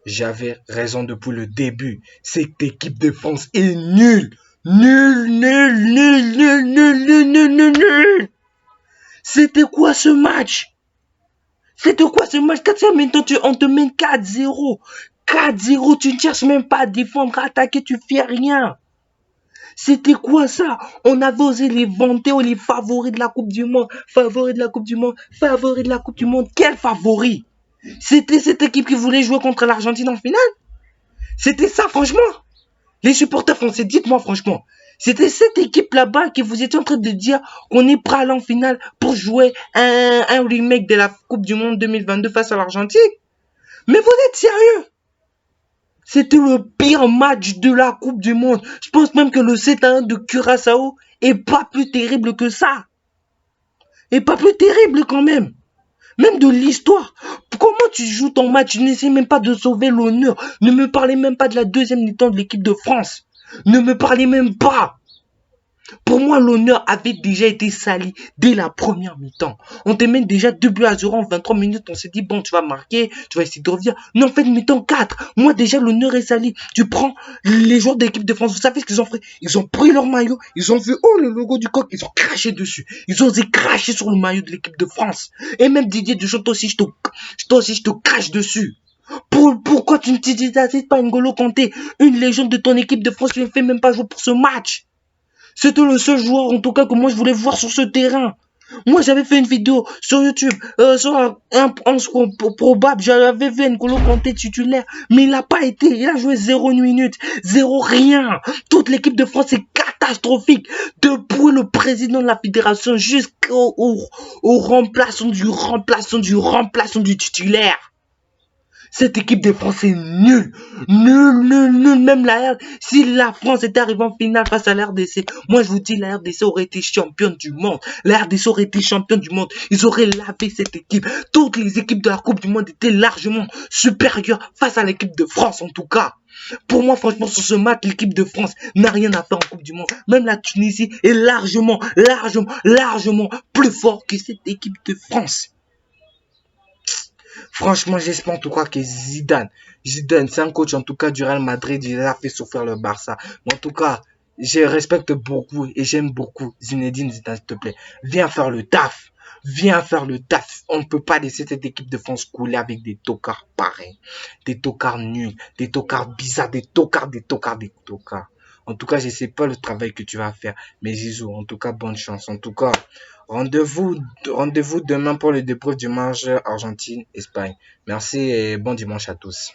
J'avais raison depuis le début. Cette équipe de France est nulle. Nul, nul, nul, nul, nul, nul, nul, nul, nul. C'était quoi ce match? C'était quoi ce match? 4 minutes, on te mène 4-0. 4-0, tu ne cherches même pas à défendre, à attaquer, tu fais rien. C'était quoi ça? On avait osé les vanter, on les favoris de la Coupe du Monde, favoris de la Coupe du Monde, favoris de la Coupe du Monde. Quel favori? C'était cette équipe qui voulait jouer contre l'Argentine en finale? C'était ça, franchement? Les supporters français, dites-moi franchement, c'était cette équipe là-bas que vous étiez en train de dire qu'on est prêt à aller en finale pour jouer un remake de la Coupe du Monde 2022 face à l'Argentine? Mais vous êtes sérieux? C'était le pire match de la Coupe du Monde. Je pense même que le 7-1 de Curaçao est pas plus terrible que ça. Et pas plus terrible quand même. Même de l'histoire. Comment tu joues ton match? Tu n'essaies même pas de sauver l'honneur. Ne me parlez même pas de la deuxième mi-temps de l'équipe de France. Ne me parlez même pas. Pour moi, l'honneur avait déjà été sali dès la première mi-temps. On te mène déjà 2 buts à 0 en 23 minutes. On s'est dit, bon, tu vas marquer, tu vas essayer de revenir. Non, en fait, mi-temps 4. Moi, déjà, l'honneur est sali. Tu prends les joueurs de l'équipe de France. Vous savez ce qu'ils ont fait? Ils ont pris leur maillot. Ils ont vu, oh, le logo du coq. Ils ont craché dessus. Ils ont osé cracher sur le maillot de l'équipe de France. Et même Didier Deschamps, toi aussi, je te crache dessus. Pourquoi tu ne t'identifies pas N'Golo Kanté, une légende de ton équipe de France, tu ne fais même pas jouer pour ce match? C'était le seul joueur, en tout cas, que moi je voulais voir sur ce terrain. Moi, j'avais fait une vidéo sur YouTube, sur un probable. J'avais vu N'Golo Kanté titulaire, mais il n'a pas été. Il a joué 0 minute, 0 rien. Toute l'équipe de France est catastrophique. Depuis le président de la fédération au remplaçant du titulaire. Cette équipe de France est nulle. Nulle, nulle, nulle. Même la RDC. Si la France était arrivée en finale face à la RDC, moi je vous dis, la RDC aurait été championne du monde. La RDC aurait été championne du monde. Ils auraient lavé cette équipe. Toutes les équipes de la Coupe du Monde étaient largement supérieures face à l'équipe de France en tout cas. Pour moi, franchement, sur ce match, l'équipe de France n'a rien à faire en Coupe du Monde. Même la Tunisie est largement plus fort que cette équipe de France. Franchement, j'espère en tout cas que Zidane, c'est un coach en tout cas du Real Madrid, il a fait souffrir le Barça. Mais en tout cas, je respecte beaucoup et j'aime beaucoup Zinedine Zidane, s'il te plaît. Viens faire le taf. Viens faire le taf. On ne peut pas laisser cette équipe de France couler avec des tocards pareils. Des tocards nuls, des tocards bizarres, des tocards. En tout cas, je sais pas le travail que tu vas faire. Mais Zizou, en tout cas, bonne chance. En tout cas, rendez-vous demain pour le débrief du match Argentine-Espagne. Merci et bon dimanche à tous.